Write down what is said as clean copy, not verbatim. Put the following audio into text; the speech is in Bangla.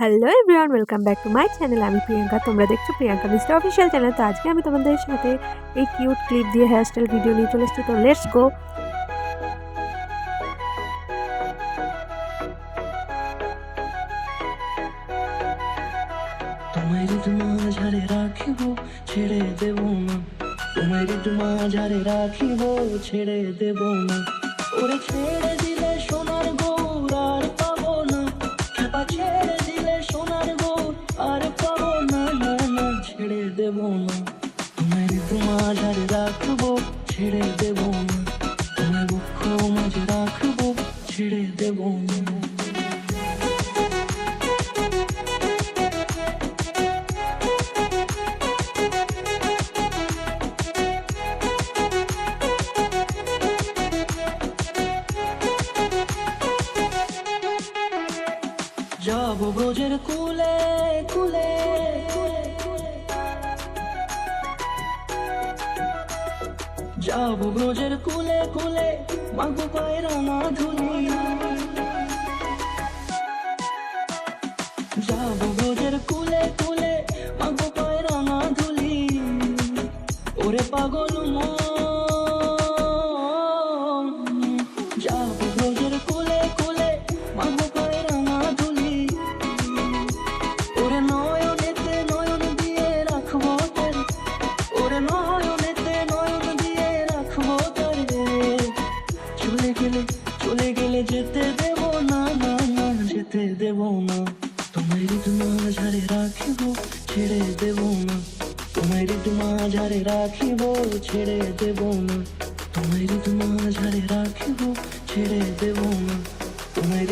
Hello everyone, welcome back to my channel. আমি প্রিয়াঙ্কা, তোমরা দেখছো প্রিয়াঙ্কা মিস্টার অফিসিয়াল চ্যানেল। তো আজকে আমি তোমাদের সাথে এই কিউট ক্লিপ দিয়ে হেয়ারস্টাইল ভিডিও নিয়ে চলে এসেছি। তো লেটস গো। তোমার মাঝারে রাখিব ছেড়ে দেব না, তোমার মাঝারে রাখিব ছেড়ে দেব না। ওরে ছেড়ে দিলে সোনার গৌর আর পাবো না, খেপা ছেড়ে দিলে সোনার গৌর আর পাবো না, না না ছেড়ে দেব না। তোমার মাঝারে রাখবো ছেড়ে দেব না, তোমার বক্ষ মাঝে রাখবো ছেড়ে দেব না। যাব ব্রজের কুলে কুলে, যাব ব্রজের কুলে কুলে, মাগো পায়রা না ধুলি। যাব ব্রজের কুলে কুলে, মাগো পায়রা না ধুলি। ওরে পাগল মন, যাব ব্রজের কুলে কুলে, মাগো পায়রা না ধুলি। ওরে নয়নেতে নয়ন দিয়ে রাখবো তারে, ওরে নয়নেতে নয়ন দিয়ে রাখবো তারে। চলে গেলে চলে গেলে যেতে দেব না, না না যেতে দেব না। তোমার মাঝারে রাখিব ছেড়ে দেব না, তোমার মাঝারে রাখিব ছেড়ে দেব না। তোমার মাঝারে রাখিব ছেড়ে দেব না, তোমার